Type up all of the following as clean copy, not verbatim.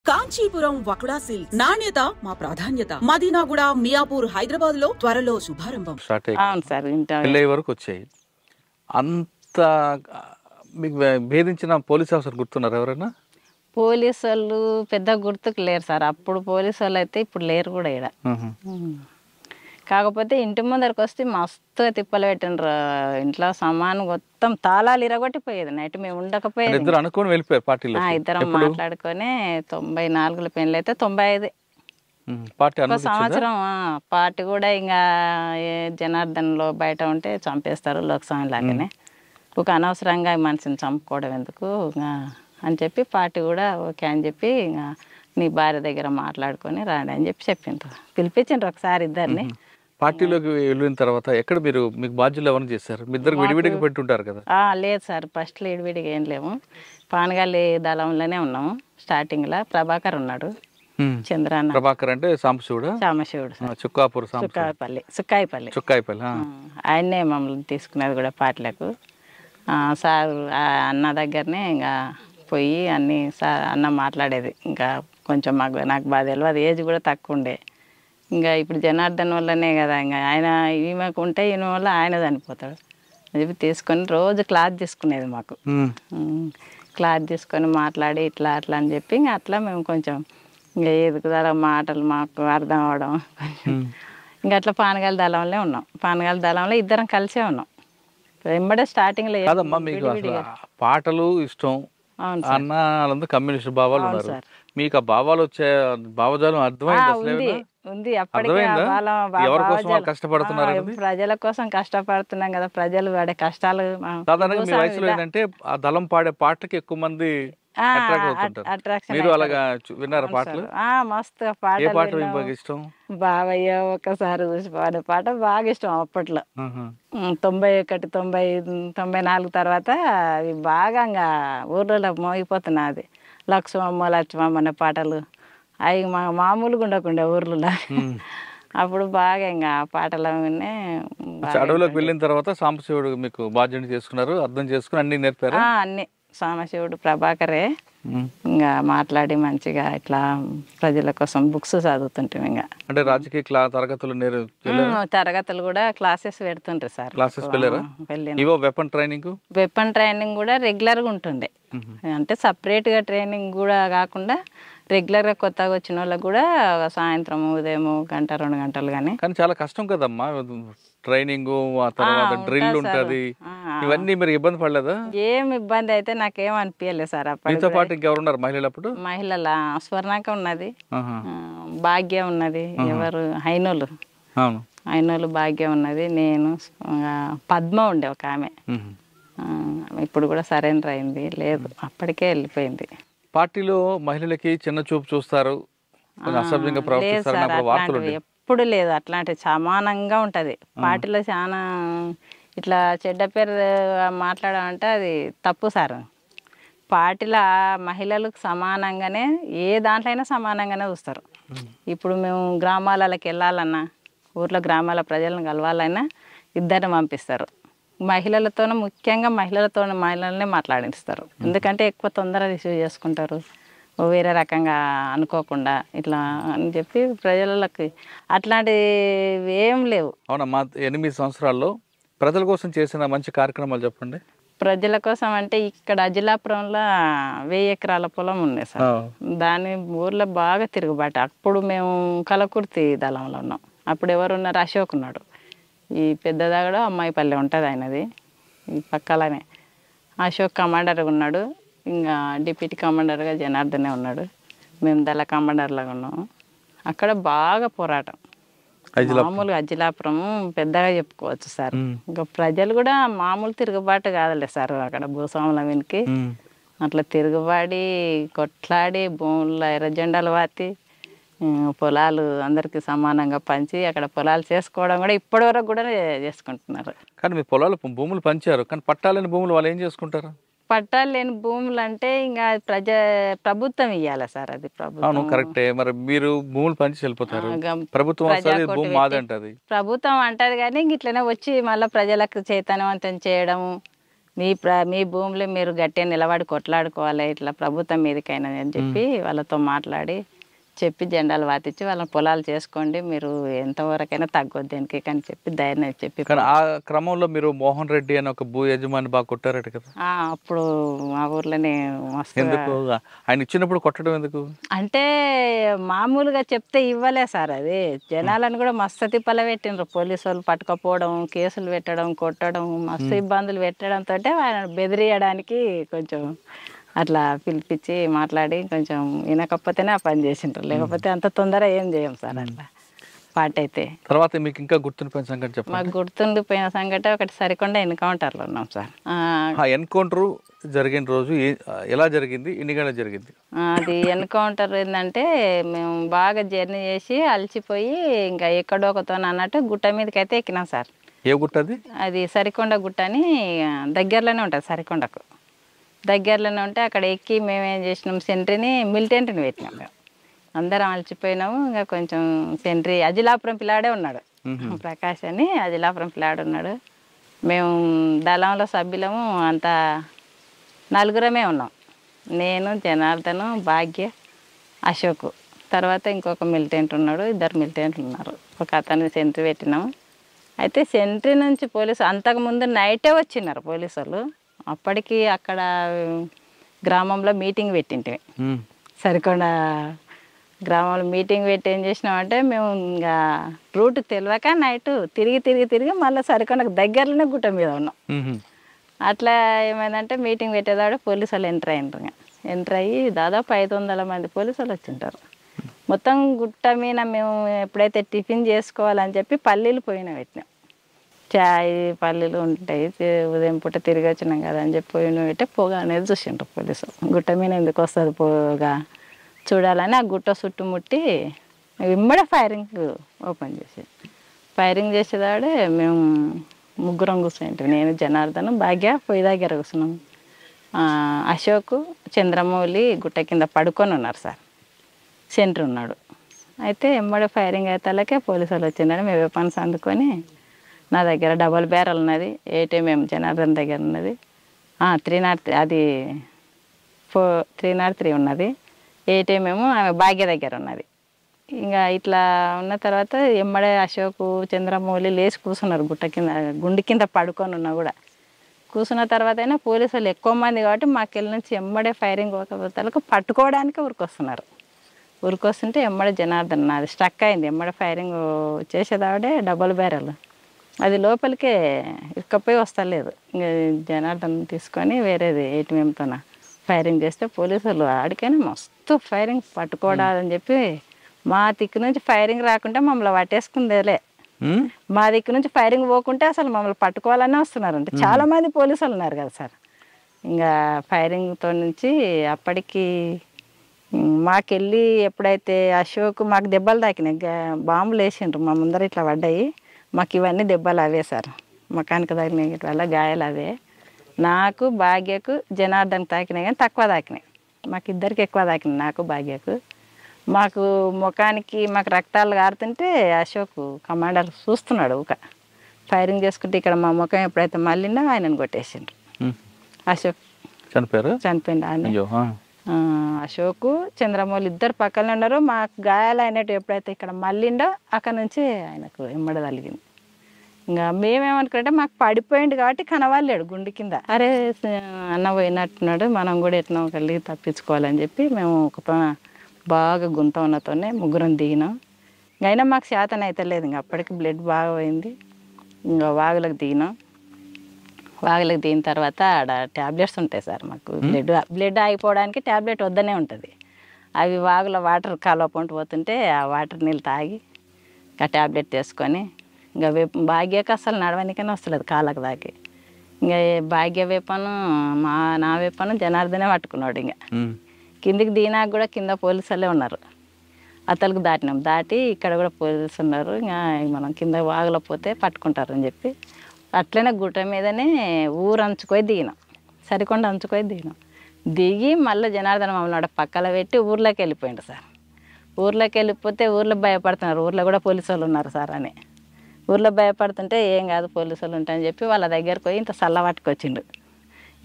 Kanchipuram వకుడా silk నాణ్యత మా ప్రాధాన్యత. మదీనాగూడ, మియాపూర్, హైదరాబాద్ లో త్వరలో శుభారంభం. అవును సార్, పెళ్ళి వరకు వచ్చాయి. అంత మీకు భేదించిన పోలీస్ ఆఫీసర్ గుర్తున్నారు ఎవరైనా? పోలీసు వాళ్ళు పెద్ద గుర్తుకు లేరు సార్. అప్పుడు పోలీసు వాళ్ళు అయితే ఇప్పుడు లేరు కూడా ఇక్కడ. కాకపోతే ఇంటి ముందరికి వస్తే మస్తుగా తిప్పలు పెట్టిండ్రు. ఇంట్లో సామాను మొత్తం తాళాలు ఇరగొట్టిపోయేది. నైట్ మేము ఉండకపోయేది. ఇద్దరు అనుకుని వెళ్ళిపోయారు పార్టీలో. ఇద్దరం మాట్లాడుకొని 94లో పెళ్ళి అయితే 95 సంవత్సరం పార్టీ కూడా ఇంకా జనార్దన్లో బయట ఉంటే చంపేస్తారు లోక్స్వామి లాగానే. ఒక అనవసరంగా మనిషిని చంపుకోవడం ఎందుకు అని చెప్పి పార్టీ కూడా ఓకే అని చెప్పి ఇంకా నీ భార్య దగ్గర మాట్లాడుకొని రాండి అని చెప్పి చెప్పిండ్రు. పిలిపించిండ్రు ఒకసారి ఇద్దరిని. పార్టీలోకి వెళ్ళిన తర్వాత ఎక్కడ మీకు బాధ్యులు ఎవరిని చేశారు? మీ ఇద్దరు విడివిడిగా పెట్టుంటారు కదా? లేదు సార్, ఫస్ట్లో విడివిడిగా ఏం లేము. పానగాలి దళంలోనే ఉన్నాము. స్టార్టింగ్లో ప్రభాకర్ ఉన్నాడు, చంద్రాన్న. ప్రభాకర్ అంటే సాంబశివుడు. సాంబశివుడు, సుక్కాయిపల్లి. ఆయన్నే మమ్మల్ని తీసుకునేది కూడా పార్టీలకు. సార్ అన్న దగ్గరనే ఇంకా పోయి అన్నీ సార్ అన్న మాట్లాడేది. ఇంకా కొంచెం నాకు బాగా తెలియదు, ఏజ్ కూడా తక్కువ ఉండే. ఇంకా ఇప్పుడు జనార్దన్ వల్లనే కదా, ఇంకా ఆయన ఈమెకు ఉంటే ఈయన వల్ల ఆయన చనిపోతాడు అని చెప్పి తీసుకొని రోజు క్లాత్ తీసుకునేది మాకు. క్లాత్ తీసుకొని మాట్లాడి ఇట్లా అట్లా అని చెప్పి ఇంకా అట్లా మేము కొంచెం ఇంకా ఎదుగుదల మాటలు మాకు అర్థం అవడం. ఇంకా అట్లా పానగాల దళంలో ఉన్నాం. పానగాల దళంలో ఇద్దరం కలిసే ఉన్నాం. వెంబడే స్టార్టింగ్లో పాటలు ఇష్టం. అన్న వాళ్ళందరూ కమ్యూనిస్ట్ భావాలు ఉన్నారు. మీకు ఆ భావాలు వచ్చే భావజాలం అర్థమైంది? ఉంది. అప్పటికే ప్రజల కోసం కష్టపడుతున్నాం కదా. ప్రజలు పడే కష్టాలు సాధారణంగా మీ వయసులో ఏంటంటే ఆ దళం పాడే పాటకి ఎక్కువ మంది మీరు అలాగా విన్నారా పాటలు? మస్తుగా పాటలు ఇష్టం. బావయ్య ఒకసారి చూసి పాడే పాట బాగా ఇష్టం అప్పట్లో. 91, 94 తర్వాత అవి బాగా ఇంకా ఊర్లలో మోగిపోతున్నది. లక్ష్మమ్మ అనే పాటలు అవి మామూలుగా ఉండకుండా ఊర్లలో. అప్పుడు బాగా ఇంకా పాటలు అడవిలోకి వెళ్ళిన తర్వాత సాంబశివుడు మీకు బాధ్యత చేసుకున్నారు, అర్థం చేసుకుని అన్ని నేర్పారు. అన్ని సాంబశివుడు ప్రభాకరే ఇంకా మాట్లాడి మంచిగా ఇట్లా ప్రజల కోసం బుక్స్ చదువుతుంటాం. ఇంకా అంటే రాజకీయ తరగతులు కూడా క్లాసెస్ పెడుతుంటారు సార్. వెపన్ ట్రైనింగ్ కూడా రెగ్యులర్గా ఉంటుండే. అంటే సపరేట్గా ట్రైనింగ్ కూడా కాకుండా రెగ్యులర్గా కొత్తగా వచ్చిన వాళ్ళకి కూడా సాయంత్రం ఉదయం 1-2 గంటలు. కానీ చాలా కష్టం కదమ్మా ట్రైనింగ్, ఆ తర్వాత డ్రిల్ ఉంటది. ఇవన్నీ మీరు ఇబ్బంది పడలేదా? ఏం ఇబ్బంది అయితే నాకేం అనిపించలేదు సార్. మీతో పాటు ఇంకెవరు ఉన్నారు మహిళలు అప్పుడు? మహిళల స్వర్ణాక ఉన్నది, భాగ్య ఉన్నది, ఎవరు హైనోలు భాగ్య ఉన్నది, నేను, పద్మ ఉండే ఒక ఆమె. ఇప్పుడు కూడా సరెండర్ అయింది. లేదు, అప్పటికే వెళ్ళిపోయింది. పార్టీలో మహిళలకి చిన్న చూపు చూస్తారు, అసభ్యంగా ప్రవర్తిస్తారు. ఎప్పుడు లేదు అట్లాంటి. సమానంగా ఉంటుంది పార్టీలో. చాలా ఇట్లా చెడ్డ పేరు మాట్లాడాలంటే అది తప్పు సార్. పార్టీలో మహిళలకు సమానంగానే ఏ దాంట్లో అయినా సమానంగానే చూస్తారు. ఇప్పుడు మేము గ్రామాలకి వెళ్ళాలన్నా, ఊర్లో గ్రామాల ప్రజలను కలవాలన్నా ఇద్దరిని పంపిస్తారు. మహిళలతోనే, ముఖ్యంగా మహిళలనే మాట్లాడిస్తారు. ఎందుకంటే ఎక్కువ తొందరగా రిసీవ్ చేసుకుంటారు, వేరే రకంగా అనుకోకుండా ఇట్లా అని చెప్పి ప్రజలకి అట్లాంటివి ఏం లేవు. అవునమ్మా, 8 సంవత్సరాల్లో ప్రజల కోసం చేసిన మంచి కార్యక్రమాలు చెప్పండి. ప్రజల కోసం అంటే ఇక్కడ అజిలాపురంలో 1000 ఎకరాల పొలం ఉంది సార్. దాని ఊర్లో బాగా తిరుగుబాటు. అప్పుడు మేము కలకుర్తి దళంలో ఉన్నాం. అప్పుడు ఎవరు ఉన్నారు? అశోక్ ఉన్నాడు. ఈ పెద్దదాగడ అమ్మాయిపల్లె ఉంటుంది ఆయనది, ఈ పక్కలనే. అశోక్ కమాండర్గా ఉన్నాడు. ఇంకా డిప్యూటీ కమాండర్గా జనార్దనే ఉన్నాడు. మేము దళ కమాండర్లాగా ఉన్నాము. అక్కడ బాగా పోరాటం. మామూలుగా అజిలాపురం పెద్దగా చెప్పుకోవచ్చు సార్. ఇంకా ప్రజలు కూడా మామూలు తిరుగుబాటు కాదులే సార్. అక్కడ భూస్వాముల వెనక్కి అట్లా తిరుగుబాడి కొట్లాడి భూముల్లో ఎర్ర జెండాలు వాతి పొలాలు అందరికీ సమానంగా పంచి అక్కడ పొలాలు చేసుకోవడం కూడా ఇప్పటి వరకు కూడా చేసుకుంటున్నారు. కానీ మీ భూములు పంచారు, కానీ పట్టాలేని భూములు వాళ్ళు ఏం చేసుకుంటారు? పట్టాలు లేని భూములు అంటే ఇంకా ప్రభుత్వం ఇవ్వాలి సార్. అది ప్రభుత్వం కరెక్టే. మరి మీరు భూములు పంచి వెళ్ళిపోతారు, ప్రభుత్వం అంటది కానీ ఇట్లనే వచ్చి మళ్ళీ ప్రజలకు చైతన్యవంతం చేయడము, మీ భూమిలో మీరు గట్టిగా నిలబడి కొట్లాడుకోవాలి, ఇట్లా ప్రభుత్వం మీదకైనా అని చెప్పి వాళ్ళతో మాట్లాడి చెప్పి జెండాలు వాతిచ్చి వాళ్ళని పొలాలు చేసుకోండి, మీరు ఎంతవరకైనా తగ్గొద్దు దేనికి అని చెప్పి ధైర్యం చెప్పి. కానీ ఆ క్రమంలో మీరు మోహన్ రెడ్డి అని ఒక భూ యజమాని బాగా కొట్టారట కదా? అప్పుడు మా ఊర్లోనే మస్తు. ఎందుకు ఆయన ఇచ్చినప్పుడు కొట్టడం ఎందుకు? అంటే మామూలుగా చెప్తే ఇవ్వలే సార్, అది జనాలను కూడా మస్తు తిప్పల పెట్టిండ్రు. పోలీసు వాళ్ళు పట్టుకపోవడం, కేసులు పెట్టడం, కొట్టడం, మస్తు ఇబ్బందులు పెట్టడంతో ఆయన బెదిరియడానికి కొంచెం అట్లా పిలిపించి మాట్లాడి కొంచెం వినకపోతేనే ఆ పని చేసిండ్రు, లేకపోతే అంత తొందర ఏం చేయం సార్ అట్లా పాట అయితే. తర్వాత మీకు ఇంకా గుర్తుండిపోయిన సంగతి చెప్పండి. మాకు గుర్తుండిపోయిన సంగతి ఒకటి సరికొండ ఎన్కౌంటర్లో ఉన్నాం సార్. ఎన్కౌంటర్ జరిగిన రోజు ఎలా జరిగింది, ఎన్ని గంటలు జరిగింది? అది ఎన్కౌంటర్ ఏంటంటే మేము బాగా జర్నీ చేసి అలసిపోయి ఇంకా ఎక్కడోకతో అన్నట్టు గుట్ట మీదకి అయితే ఎక్కినాం సార్. ఏ గుట్ట అది? అది సరికొండ గుట్ట అని దగ్గరలోనే ఉంటుంది, సరికొండకు దగ్గరలోనే ఉంటే అక్కడ ఎక్కి మేము ఏం చేసినాం, సెంట్రీని మిలిటెంట్ని పెట్టినాం. మేము అందరం అలసిపోయినాము. ఇంకా కొంచెం సెంట్రీ అజిలాపురం పిల్లాడే ఉన్నాడు, ప్రకాష్ అని అజిలాపురం పిల్లాడు ఉన్నాడు. మేము దళంలో సభ్యులము అంతా నలుగురమే ఉన్నాం, నేను, జనార్దను, భాగ్య, అశోక్, తర్వాత ఇంకొక మిలిటెంట్ ఉన్నాడు, 2 మిలిటెంట్లు ఉన్నారు. ఒక అతన్ని సెంట్రీ పెట్టినాము. అయితే సెంట్రీ నుంచి పోలీసు అంతకుముందు నైటే వచ్చినారు పోలీసు వాళ్ళు. అప్పటికి అక్కడ గ్రామంలో మీటింగ్ పెట్టింటివి, సరికొండ గ్రామంలో మీటింగ్ పెట్టి ఏం చేసినామంటే మేము ఇంకా రూట్ తెలియక నైట్ తిరిగి మళ్ళీ సరికొండకు దగ్గరలోనే గుట్ట మీద ఉన్నాం. అట్లా ఏమైందంటే మీటింగ్ పెట్టేదాడు పోలీసు వాళ్ళు ఎంటర్ అయ్యి దాదాపు 500 మంది పోలీసు వాళ్ళు వచ్చింటారు. మొత్తం గుట్ట మీద మేము ఎప్పుడైతే టిఫిన్ చేసుకోవాలని చెప్పి పల్లీలు పోయిన పెట్టినాం. చాయ్ పల్లీలు ఉంటాయి, ఉదయం పూట తిరిగి వచ్చినాం కదా అని చెప్పి పోయిన పెట్టే పొగ అనేది చూసిండ్రు పోలీసు. గుట్ట మీద ఎందుకు వస్తుంది పొగ చూడాలని ఆ గుట్ట చుట్టుముట్టి ఇమ్మడే ఫైరింగ్ ఓపెన్ చేసేదాడే మేము ముగ్గురం కూర్చుంటాం. నేను, జనార్దన్, భాగ్య పొయ్యి దగ్గర కూర్చున్నాం. అశోక్, చంద్రమౌళి గుట్ట కింద పడుకొని ఉన్నారు సార్, సెంటర్ ఉన్నాడు. అయితే ఎమ్మడే ఫైరింగ్ అయితే పోలీసు వాళ్ళు వచ్చిందని మేము వెపన్స్ అందుకొని, నా దగ్గర డబల్ బ్యారల్ ఉన్నది, 8mm జనార్దన్ దగ్గర ఉన్నది, 303 అది 303 ఉన్నది, 8mm ఆమె భాగ్య దగ్గర ఉన్నది. ఇంకా ఇట్లా ఉన్న తర్వాత ఎమ్మడే అశోక్, చంద్రమౌళి లేచి కూర్చున్నారు గుట్ట కింద, గుండి కింద పడుకొని ఉన్నా కూడా. కూర్చున్న తర్వాత అయినా పోలీసు వాళ్ళు ఎక్కువ మంది కాబట్టి మాకెళ్ళి నుంచి ఎమ్మడే ఫైరింగ్ ఒకరికి పట్టుకోవడానికి ఉరికొస్తున్నారు. ఉరికొస్తుంటే ఎమ్మడే జనార్దన్ అది స్ట్రక్ అయింది, ఎమ్మడే ఫైరింగ్ చేసేదాడే డబల్ బ్యారల్ అది లోపలికే ఇసుకపోయి వస్తలేదు. ఇంకా జనార్దన్ తీసుకొని వేరేది 8mmతో ఫైరింగ్ చేస్తే పోలీసు వాళ్ళు ఆడికైనా మస్తు ఫైరింగ్ పట్టుకోవడాలని చెప్పి మా దిక్కు నుంచి ఫైరింగ్ రాకుంటే మమ్మల్ని పట్టేసుకుందేలే, మా దిక్కు నుంచి ఫైరింగ్ పోకుంటే అసలు మమ్మల్ని పట్టుకోవాలనే వస్తున్నారు. అంటే చాలా మంది పోలీసులు ఉన్నారు కదా సార్. ఇంకా ఫైరింగ్తో నుంచి అప్పటికి మాకెళ్ళి ఎప్పుడైతే అశోక్ మాకు దెబ్బలు తాకినాయి, బాంబులు వేసిండ్రు మా ముందర ఇట్లా పడ్డాయి, మాకు ఇవన్నీ దెబ్బలు అవే సార్, మకానికి తాకినాయి వల్ల గాయాలు అవే. నాకు, భాగ్యకు, జనార్దన్ తాకినాయి కానీ తక్కువ తాకినాయి, మాకు ఇద్దరికి ఎక్కువ తాకినాయి, నాకు భాగ్యకు. మాకు ముఖానికి మాకు రక్తాలు కారుతుంటే అశోక్ కమాండర్ చూస్తున్నాడు ఊక ఫైరింగ్ చేసుకుంటే, ఇక్కడ మా ముఖం ఎప్పుడైతే మళ్ళీందో ఆయనను కొట్టేసిండ్రు. అశోక్ చనిపోయింది ఆయన. అశోక్, చంద్రమౌళి ఇద్దరు పక్కనే ఉన్నారు. మాకు గాయాలు అయినట్టు ఎప్పుడైతే ఇక్కడ మళ్ళీండో అక్కడ నుంచి ఆయనకు ఎమ్మడ తగిలింది. ఇంకా మేమేమనుకుంటే మాకు పడిపోయింది కాబట్టి కనవాలేడు గుండె కింద. అరే అన్న పోయినట్టున్నాడు, మనం కూడా ఎట్లా కలిగి తప్పించుకోవాలని చెప్పి మేము ఒక బాగా గుంత ఉన్నతోనే ముగ్గురం దిగినాం. అయినా మాకు శాతం అయితే లేదు, ఇంకా అప్పటికి బ్లడ్ బాగా పోయింది. ఇంకా వాగులకు దిగినాం. వాగులకు దిగిన తర్వాత ఆడ ట్యాబ్లెట్స్ ఉంటాయి సార్ మాకు, బ్లడ్ ఆగిపోవడానికి ట్యాబ్లెట్ వద్దనే ఉంటుంది. అవి వాగులో వాటర్ కాలువ పొంటి పోతుంటే ఆ వాటర్ నీళ్ళు తాగి ఆ ట్యాబ్లెట్ తీసుకొని ఇంకా భాగ్యకు అసలు నడవనికనే వస్తలేదు కాళ్ళకు దాకి. ఇంకా భాగ్య వేపను నా వేపను జనార్దనే పట్టుకున్నాడు. ఇంకా కిందికి దిగినాక కూడా కింద పోలీసులే ఉన్నారు. అతలకు దాటినాం, దాటి ఇక్కడ కూడా పోలీసు ఉన్నారు. ఇంకా మనం కింద వాగులో పోతే పట్టుకుంటారు అని చెప్పి అట్లనే గుట్ట మీదనే ఊరు అంచుకొని దిగినాం, సరికొండ అంచుకొని దిగినాం. దిగి మళ్ళీ జనార్దన్ మమ్మల్ని పక్కన పెట్టి ఊర్లోకి వెళ్ళిపోయిండు సార్. ఊర్లోకి వెళ్ళిపోతే ఊర్లో భయపడుతున్నారు, ఊర్లో కూడా పోలీసు వాళ్ళు ఉన్నారు సార్ అని. ఊర్లో భయపడుతుంటే ఏం కాదు పోలీసు వాళ్ళు ఉంటాయని చెప్పి వాళ్ళ దగ్గరకు పోయి ఇంత సల్ల పట్టుకొచ్చిండు.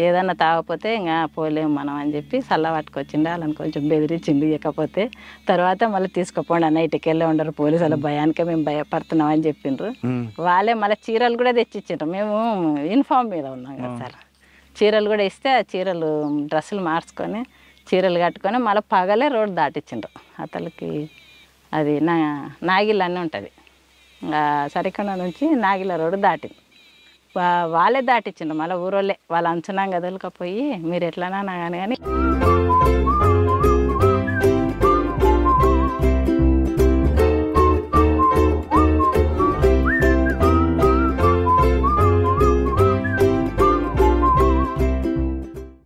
ఏదన్నా తాగకపోతే ఇంకా పోలేము మనం అని చెప్పి సల్ల పట్టుకొచ్చిండు. వాళ్ళని కొంచెం బెదిరించిండు. ఇవ్వకపోతే తర్వాత మళ్ళీ తీసుకుపోండి అన్న, ఇటుకి వెళ్ళే ఉండరు పోలీసు వాళ్ళ భయానికే మేము భయపడుతున్నాం అని చెప్పిండ్రు. వాళ్ళే మళ్ళీ చీరలు కూడా తెచ్చిచ్చిండ్రు. మేము యూనిఫామ్ మీద ఉన్నాం కదా సార్, చీరలు కూడా ఇస్తే ఆ చీరలు డ్రెస్సులు మార్చుకొని చీరలు కట్టుకొని మళ్ళీ పగలే రోడ్డు దాటిచ్చిండ్రు. అతనికి అది నాగిల్ అని ఉంటుంది, సరికొండ నుంచి నాగిల రోడ్డు దాటింది. వాళ్ళే దాటిచ్చిండ్రు. మళ్ళీ ఊరోళ్ళే వాళ్ళ అంచనా గదులుకపోయి మీరు ఎట్లనా కానీ